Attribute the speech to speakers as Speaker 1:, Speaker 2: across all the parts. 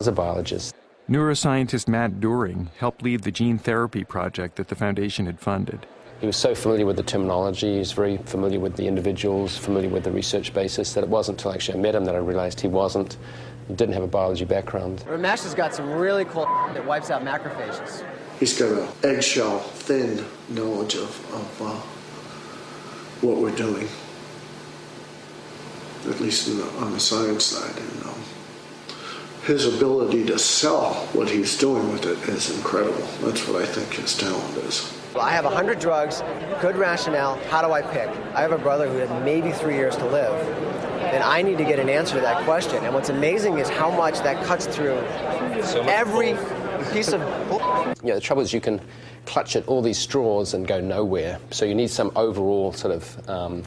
Speaker 1: as a biologist.
Speaker 2: Neuroscientist Matt During helped lead the gene therapy project that the foundation had funded.
Speaker 1: He was so familiar with the terminology, he was very familiar with the individuals, familiar with the research basis, that it wasn't until actually I met him that I realized he didn't have a biology background.
Speaker 3: Ramesh has got some really cool that wipes out macrophages.
Speaker 4: He's got an eggshell thin knowledge of what we're doing, at least on the science side. And his ability to sell what he's doing with it is incredible. That's what I think his talent is.
Speaker 3: Well, I have 100 drugs, good rationale, how do I pick? I have a brother who had maybe 3 years to live, and I need to get an answer to that question. And what's amazing is how much that cuts through every piece of...
Speaker 1: The trouble is you can clutch at all these straws and go nowhere. So you need some overall sort of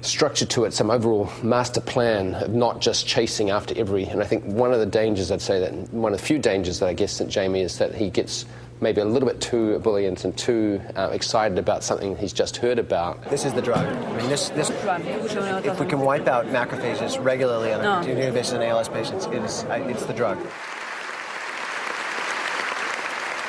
Speaker 1: structure to it, some overall master plan of not just chasing after every... And I think one of the dangers, I'd say that one of the few dangers that I guess that Jamie is that he gets maybe a little bit too ebullient and too excited about something he's just heard about.
Speaker 3: This is the drug. I mean, this if we can wipe out macrophages regularly on a continuous basis in ALS patients, it's the drug.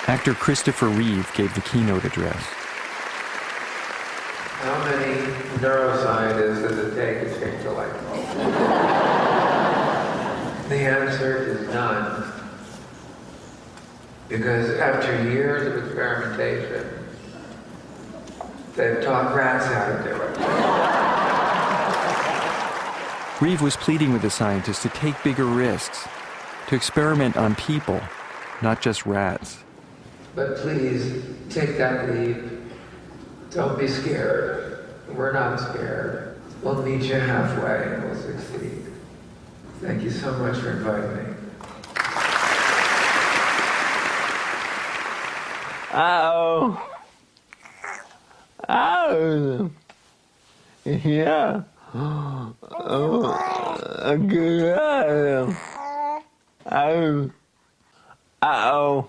Speaker 2: Actor Christopher Reeve gave the keynote address.
Speaker 5: How many neuroscientists does it take to change a light bulb? The answer is none. Because after years of experimentation, they've taught rats how to do it.
Speaker 2: Reeve was pleading with the scientists to take bigger risks, to experiment on people, not just rats.
Speaker 5: But please, take that leap. Don't be scared. We're not scared. We'll meet you halfway and we'll succeed. Thank you so much for inviting me.
Speaker 6: Uh-oh. Oh. Yeah. Oh. Good. Oh. Uh-oh. Uh-oh.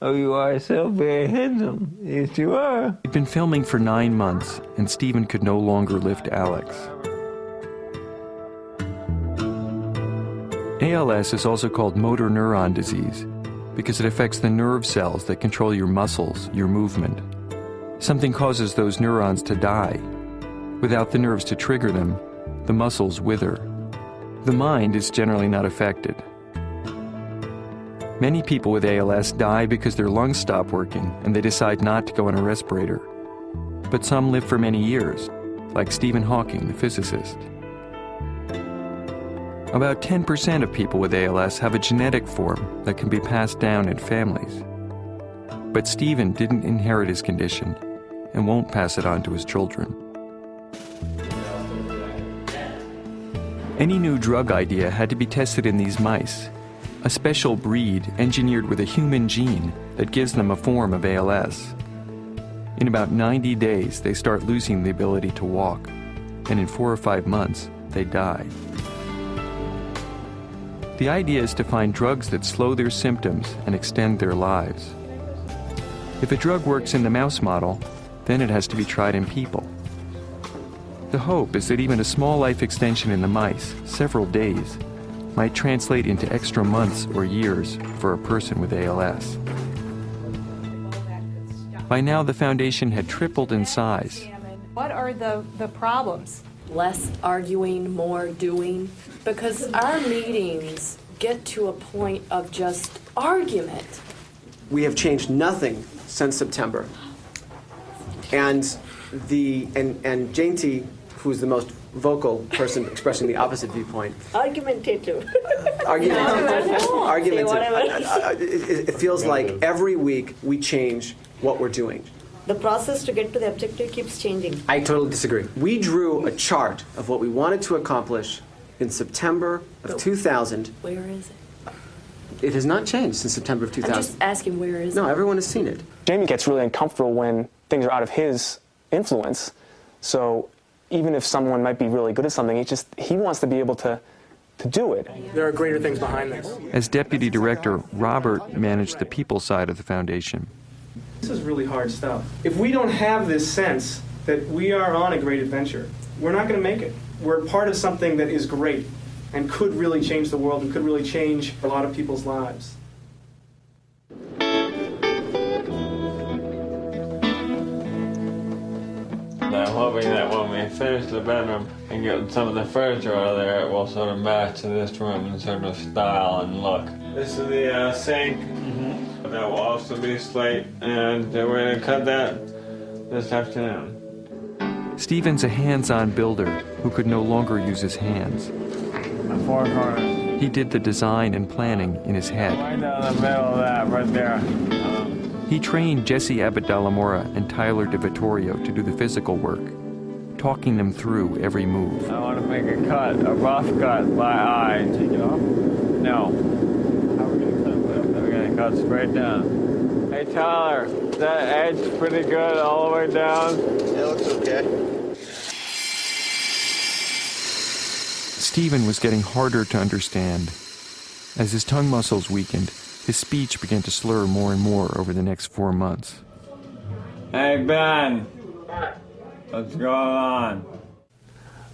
Speaker 6: Oh, you are so very handsome. Yes, you are.
Speaker 2: He'd been filming for 9 months, and Stephen could no longer lift Alex. ALS is also called motor neuron disease because it affects the nerve cells that control your muscles, your movement. Something causes those neurons to die. Without the nerves to trigger them, the muscles wither. The mind is generally not affected. Many people with ALS die because their lungs stop working and they decide not to go on a respirator. But some live for many years, like Stephen Hawking, the physicist. About 10% of people with ALS have a genetic form that can be passed down in families. But Stephen didn't inherit his condition and won't pass it on to his children. Any new drug idea had to be tested in these mice, a special breed engineered with a human gene that gives them a form of ALS. In about 90 days, they start losing the ability to walk, and in 4 or 5 months, they die. The idea is to find drugs that slow their symptoms and extend their lives. If a drug works in the mouse model, then it has to be tried in people. The hope is that even a small life extension in the mice, several days, might translate into extra months or years for a person with ALS. By now, the foundation had tripled in size.
Speaker 7: What are the problems?
Speaker 8: Less arguing, more doing, because our meetings get to a point of just argument.
Speaker 3: We have changed nothing since September. And Jainty, who's the most vocal person expressing the opposite viewpoint.
Speaker 8: Argumentative.
Speaker 3: Argumentative. It feels like every week we change what we're doing.
Speaker 8: The process to get to the objective keeps changing.
Speaker 3: I totally disagree. We drew a chart of what we wanted to accomplish in September of 2000.
Speaker 8: Where is it?
Speaker 3: It has not changed since September of 2000.
Speaker 8: I'm just asking, where is it?
Speaker 3: No, everyone has seen it.
Speaker 9: Jamie gets really uncomfortable when things are out of his influence. So even if someone might be really good at something, he wants to be able to to do it.
Speaker 10: There are greater things behind this.
Speaker 2: As deputy director, Robert managed the people side of the foundation.
Speaker 10: This is really hard stuff. If we don't have this sense that we are on a great adventure, we're not going to make it. We're part of something that is great and could really change the world and could really change a lot of people's lives.
Speaker 6: I'm hoping that when we finish the bedroom and get some of the furniture out of there, it will sort of match to this room in sort of style and look. This is the sink. That will also be slate, and we're going to cut that this afternoon.
Speaker 2: Stephen's a hands-on builder who could no longer use his hands.
Speaker 6: The four corners.
Speaker 2: He did the design and planning in his head.
Speaker 6: Right down the middle of that, right there.
Speaker 2: He trained Jesse Abadalamora and Tyler DeVittorio to do the physical work, talking them through every move.
Speaker 6: I want to make a cut, a rough cut by eye. Take it off? No. How are we going to cut it? We're going to cut straight down. Hey, Tyler, is that edge pretty good all the way down?
Speaker 3: It looks okay.
Speaker 2: Stephen was getting harder to understand. As his tongue muscles weakened, his speech began to slur more and more over the next 4 months.
Speaker 6: Hey, Ben. What's going on?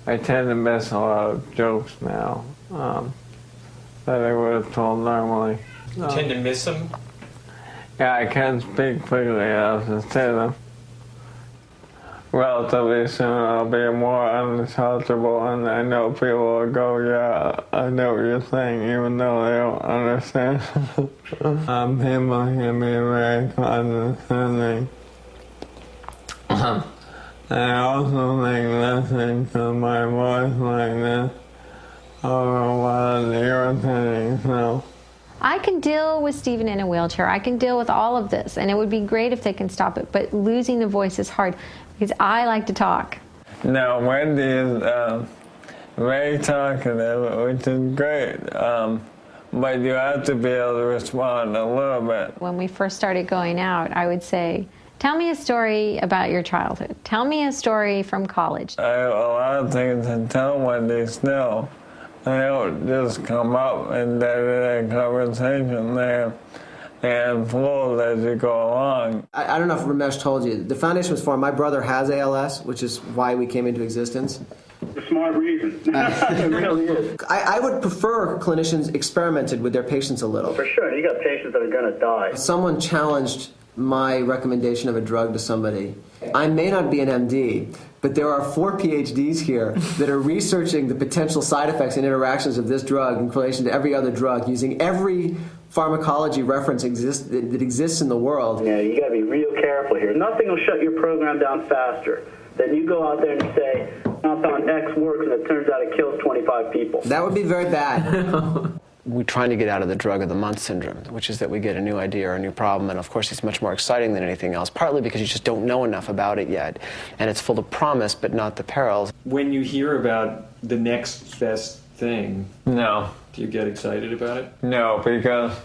Speaker 6: I tend to miss a lot of jokes now that I would have told normally.
Speaker 11: You tend to miss them?
Speaker 6: Yeah, I can speak quickly. I'll just say them. Relatively soon I'll be more unintelligible, and I know people will go, yeah, I know what you're saying, even though they don't understand. People can be very condescending. And I also think listening to my voice like this over a while is irritating, so.
Speaker 12: I can deal with Stephen in a wheelchair. I can deal with all of this, and it would be great if they can stop it, but losing the voice is hard because I like to talk.
Speaker 6: No, Wendy is very talkative, which is great, but you have to be able to respond a little bit.
Speaker 12: When we first started going out, I would say, tell me a story about your childhood. Tell me a story from college.
Speaker 6: I have a lot of things to tell Wendy still. They don't just come up in day-to-day conversation. They unfold as you go along.
Speaker 3: I don't know if Ramesh told you, the foundation was formed. My brother has ALS, which is why we came into existence.
Speaker 13: A smart reason. It really is.
Speaker 3: I would prefer clinicians experimented with their patients a little.
Speaker 13: For sure. You got patients that are going to die.
Speaker 3: Someone challenged my recommendation of a drug to somebody. I may not be an MD, but there are 4 PhDs here that are researching the potential side effects and interactions of this drug in relation to every other drug, using every pharmacology reference that exists in the world.
Speaker 13: Yeah, you got to be real careful here. Nothing will shut your program down faster than you go out there and you say, compound X works, and it turns out it kills 25 people.
Speaker 3: That would be very bad.
Speaker 14: We're trying to get out of the drug of the month syndrome, which is that we get a new idea or a new problem, and of course it's much more exciting than anything else, partly because you just don't know enough about it yet, and it's full of promise but not the perils.
Speaker 11: When you hear about the next best thing,
Speaker 6: no.
Speaker 11: Do you get excited about it?
Speaker 6: No, because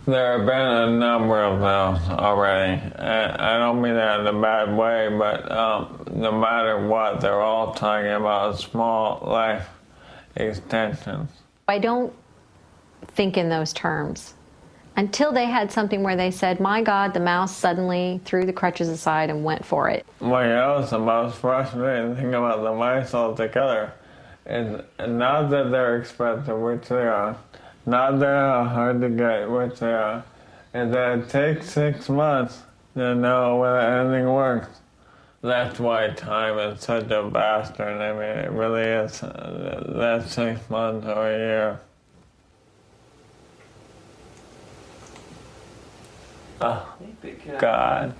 Speaker 6: there have been a number of those already. I don't mean that in a bad way, but no matter what, they're all talking about small life extensions.
Speaker 12: I don't think in those terms until they had something where they said, my God, the mouse suddenly threw the crutches aside and went for it.
Speaker 6: Well, you know, the most frustrating thing about the mice altogether is not that they're expensive, which they are, not that they're hard to get, which they are, is that it takes 6 months to know whether anything works. That's why time is such a bastard. I mean, it really is. That's 6 months or a year. Oh, God.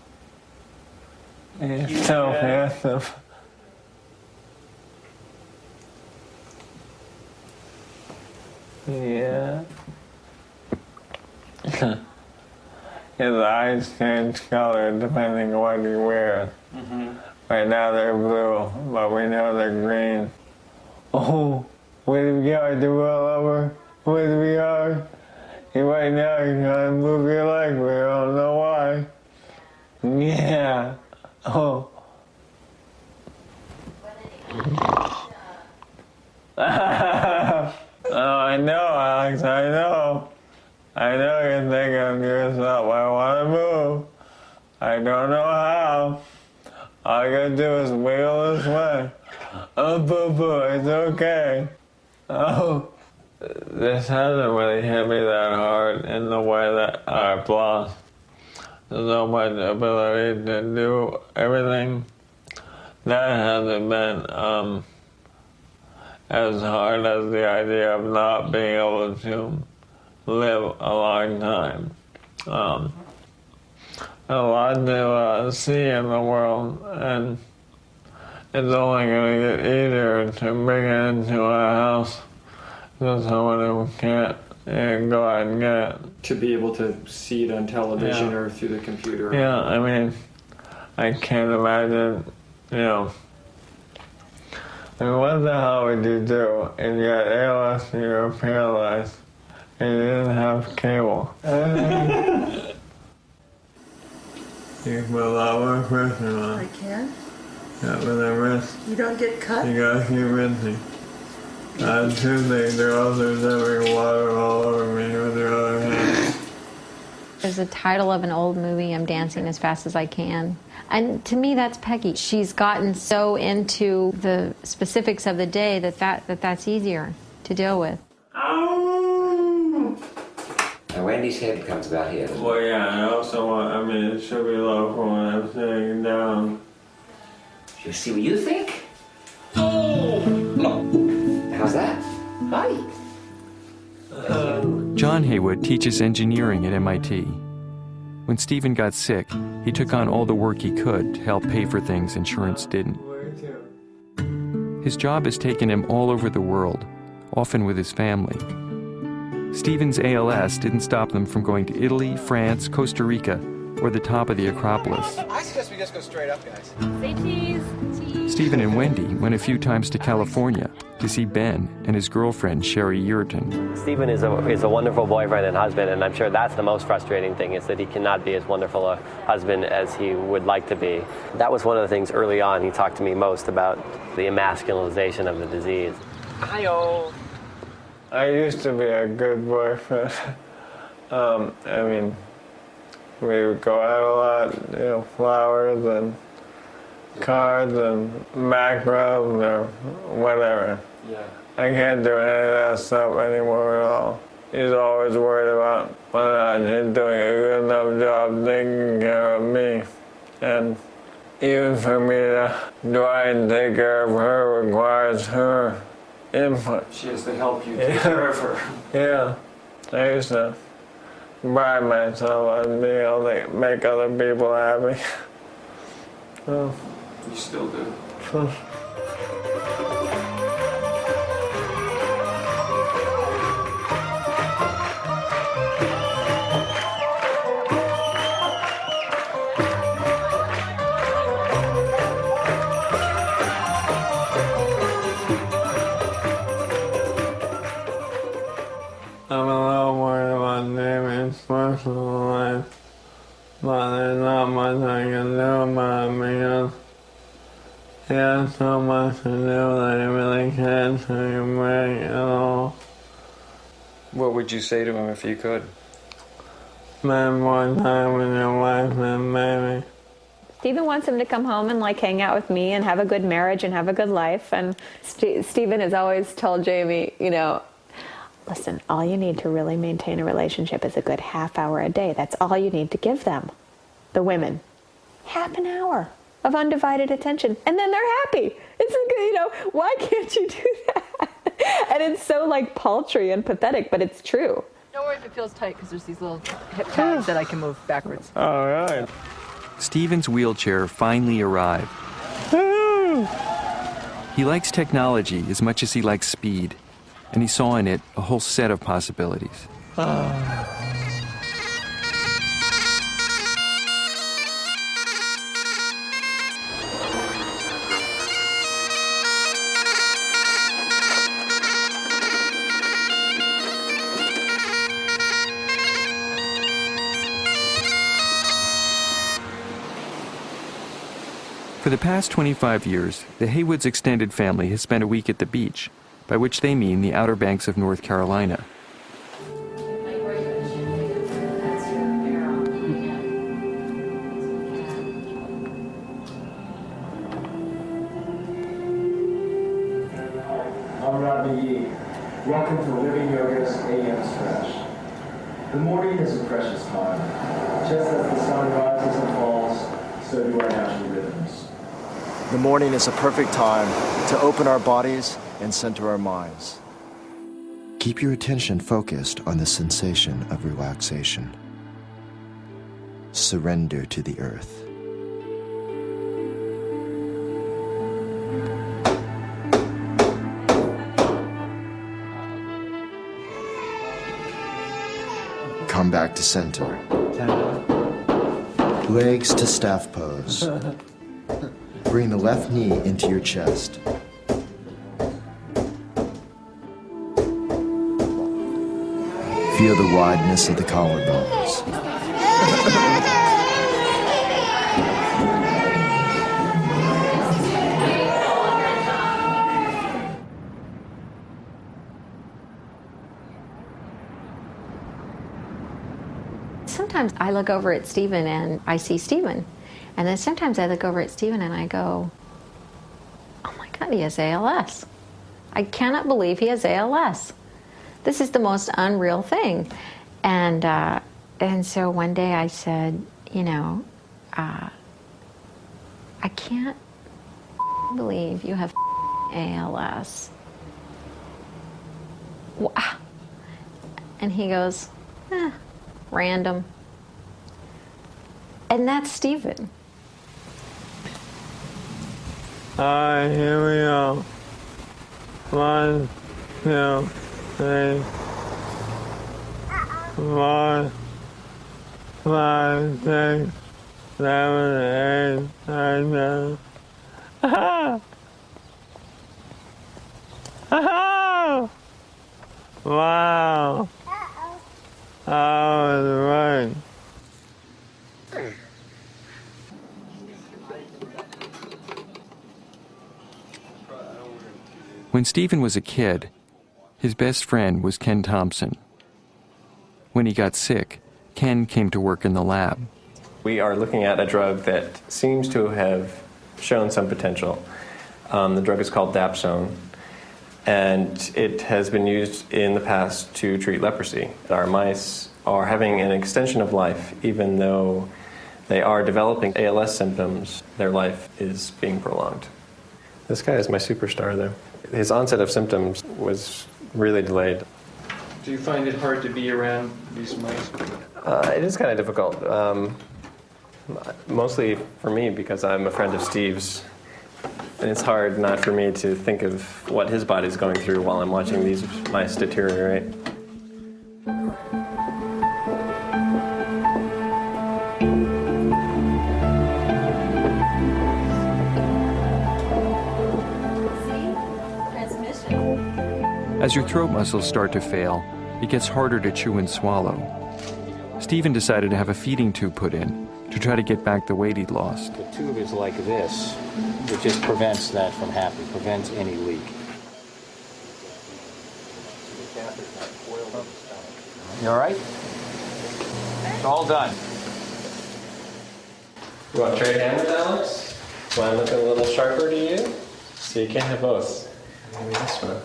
Speaker 6: He's so handsome. Yeah. His eyes change color depending on what he wears. Right now they're blue, but we know they're green. Oh, where we are, the roll over, where we are. Right now you're trying to move your leg, we don't know why. Yeah. Oh. I know, Alex, I know. I know you're thinking to yourself, I want to move. I don't know how. All you gotta do is wiggle this way. Oh, boo-boo, it's okay. Oh, this hasn't really hit me that hard in the way that I've lost so much ability to do everything. That hasn't been as hard as the idea of not being able to live a long time. A lot to see in the world, and it's only going to get easier to bring it into a house to someone who can't go out and get it.
Speaker 2: To be able to see it on television or through the computer.
Speaker 6: Yeah, I mean, I can't imagine, you know. I mean, what the hell would you do if you had ALS and you were paralyzed and you didn't have cable? You can put a lot more pressure on.
Speaker 15: I can?
Speaker 6: Yeah, with a wrist.
Speaker 15: You don't get cut?
Speaker 6: You gotta keep rinsing. Two things. They're also dumping water all over me with their other hand.
Speaker 12: There's a title of an old movie, I'm Dancing as Fast as I Can. And to me, that's Peggy. She's gotten so into the specifics of the day that's easier to deal with.
Speaker 16: Now, Wendy's head comes about here, doesn't it?
Speaker 6: Well, yeah, I also want, I mean, it should be low for when I'm sitting down.
Speaker 16: You see what you think? Oh! Look. How's that? Hi.
Speaker 2: John Haywood teaches engineering at MIT. When Stephen got sick, he took on all the work he could to help pay for things insurance didn't. His job has taken him all over the world, often with his family. Stephen's ALS didn't stop them from going to Italy, France, Costa Rica, or the top of the Acropolis.
Speaker 3: I suggest we just go straight up, guys.
Speaker 7: Say cheese.
Speaker 2: Stephen and Wendy went a few times to California to see Ben and his girlfriend, Sherry Yurton.
Speaker 17: Stephen is a wonderful boyfriend and husband, and I'm sure that's the most frustrating thing, is that he cannot be as wonderful a husband as he would like to be. That was one of the things early on he talked to me most about, the emasculization of the disease.
Speaker 6: Hi-yo. I used to be a good boyfriend. I mean, we would go out a lot, you know, flowers and cards and macros or whatever.
Speaker 2: Yeah.
Speaker 6: I can't do any of that stuff anymore at all. He's always worried about whether or not he's doing a good enough job taking care of me. And even for me to try and take care of her requires her input.
Speaker 2: She has to help you take care of her.
Speaker 6: Yeah. I used to pride myself on being able to make other people happy. Oh.
Speaker 2: You still do.
Speaker 6: I'm a little worried about David's personal life, but there's not much I can do about it because he has so much to do that he really can't take a break at all.
Speaker 2: What would you say to him if you could?
Speaker 6: Spend more time with your wife and baby.
Speaker 18: Stephen wants him to come home and like hang out with me and have a good marriage and have a good life. And Stephen has always told Jamie, you know, listen, all you need to really maintain a relationship is a good half hour a day. That's all you need to give them, the women. Half an hour of undivided attention, and then they're happy. It's, you know, why can't you do that? And it's so like paltry and pathetic, but it's true.
Speaker 19: Don't worry if it feels tight, because there's these little hip pads that I can move backwards.
Speaker 6: All right.
Speaker 2: Stephen's wheelchair finally arrived. He likes technology as much as he likes speed, and he saw in it a whole set of possibilities. For the past 25 years, the Haywoods extended family has spent a week at the beach, by which they mean the Outer Banks of North Carolina.
Speaker 15: I'm Rod McGee. Welcome to Living Yoga's AM Stretch. The morning is a precious time. Just as the sun rises and falls, so do our natural rhythms. The morning is a perfect time to open our bodies and center our minds.
Speaker 20: Keep your attention focused on the sensation of relaxation. Surrender to the earth. Come back to center. Legs to staff pose. Bring the left knee into your chest. Feel the wideness of the collarbones.
Speaker 12: Sometimes I look over at Stephen and I see Stephen. And then sometimes I look over at Stephen and I go, oh my God, he has ALS. I cannot believe he has ALS. This is the most unreal thing. And so one day I said, you know, I can't believe you have ALS. Wow. And he goes, random. And that's Stephen.
Speaker 6: Here we go. 1, 2, 3, 4, 5, 6, 7, 8, 9, 10. Wow. I was right.
Speaker 2: When Stephen was a kid, his best friend was Ken Thompson. When he got sick, Ken came to work in the lab.
Speaker 21: We are looking at a drug that seems to have shown some potential. The drug is called Dapsone, and it has been used in the past to treat leprosy. Our mice are having an extension of life, even though they are developing ALS symptoms. Their life is being prolonged. This guy is my superstar, though. His onset of symptoms was really delayed.
Speaker 22: Do you find it hard to be around these mice?
Speaker 21: It is kind of difficult, mostly for me because I'm a friend of Steve's. And it's hard not for me to think of what his body's going through while I'm watching these mice deteriorate.
Speaker 2: As your throat muscles start to fail, it gets harder to chew and swallow. Stephen decided to have a feeding tube put in to try to get back the weight he'd lost.
Speaker 23: The tube is like this. It just prevents that from happening, prevents any leak. You all right? It's all done.
Speaker 21: You want to trade hands, Alex? Want to look a little sharper to you? So you can't have both. Maybe this one.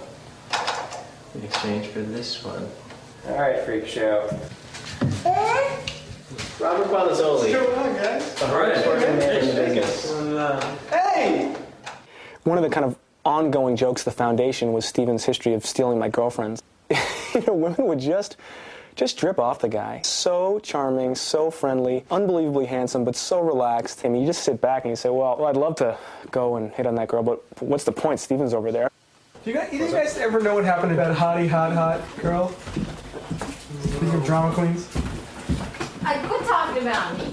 Speaker 21: In exchange for this one. All right, freak show. Robert Balazzoli.
Speaker 10: What's going on, guys?
Speaker 21: All right.
Speaker 10: Hey!
Speaker 9: One of the kind of ongoing jokes of the foundation was Stephen's history of stealing my girlfriends. You know, women would just drip off the guy. So charming, so friendly, unbelievably handsome, but so relaxed. I mean, you just sit back and you say, well, I'd love to go and hit on that girl, but what's the point? Stephen's over there.
Speaker 10: You guys ever know what happened to that hottie, hot girl? Speaking of drama queens.
Speaker 12: Quit talking about me.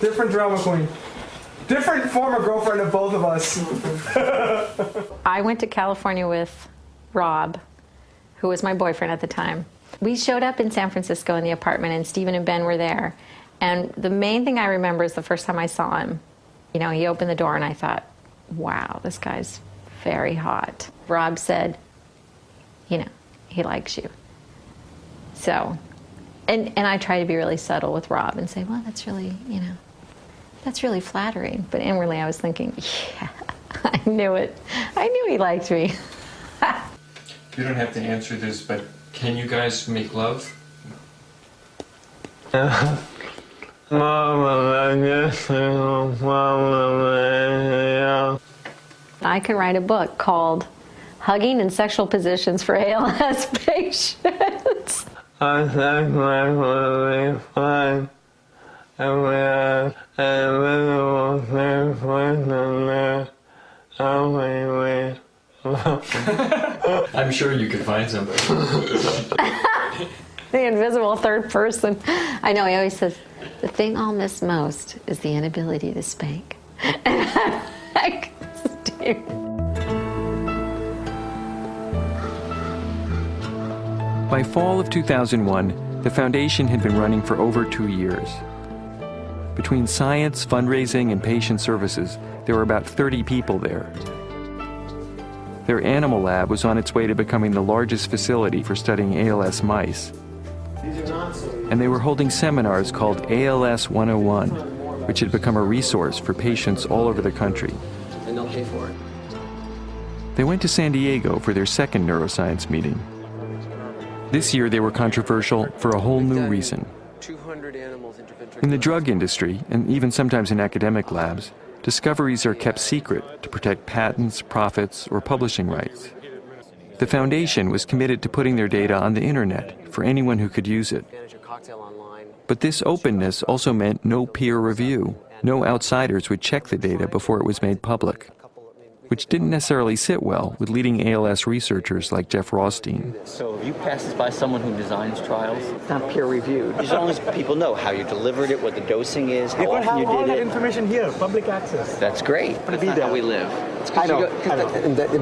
Speaker 10: Different drama queen. Different former girlfriend of both of us.
Speaker 12: I went to California with Rob, who was my boyfriend at the time. We showed up in San Francisco in the apartment, and Stephen and Ben were there. And the main thing I remember is the first time I saw him. You know, he opened the door, and I thought, wow, this guy's very hot. Rob said, he likes you. So, and I try to be really subtle with Rob and say, well, that's really, that's really flattering. But inwardly I was thinking, yeah, I knew it. I knew he liked me.
Speaker 2: You don't have to answer this, but can you guys make love?
Speaker 12: I could write a book called Hugging and Sexual Positions for ALS Patients.
Speaker 6: I think that would be fun. And we had a visible thing in there.
Speaker 2: I'm sure you could find somebody.
Speaker 12: The invisible third person. I know, he always says, the thing I'll miss most is the inability to spank. And I'm like, Steve.
Speaker 2: By fall of 2001, the foundation had been running for over 2 years. Between science, fundraising, and patient services, there were about 30 people there. Their animal lab was on its way to becoming the largest facility for studying ALS mice. And they were holding seminars called ALS 101, which had become a resource for patients all over the country.
Speaker 14: And they'll pay for it.
Speaker 2: They went to San Diego for their second neuroscience meeting. This year they were controversial for a whole new reason. In the drug industry, and even sometimes in academic labs, discoveries are kept secret to protect patents, profits, or publishing rights. The foundation was committed to putting their data on the internet for anyone who could use it. But this openness also meant no peer review. No outsiders would check the data before it was made public, which didn't necessarily sit well with leading ALS researchers like Jeff Rothstein.
Speaker 1: So if you pass this by someone who designs trials,
Speaker 9: It's not peer-reviewed.
Speaker 1: as long as people know how you delivered it, what the dosing is, how often you
Speaker 9: all
Speaker 1: did
Speaker 9: that
Speaker 1: it,
Speaker 9: information here, public access.
Speaker 1: that's great. That's not how we live.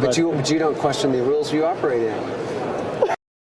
Speaker 14: But you don't question the rules you operate in.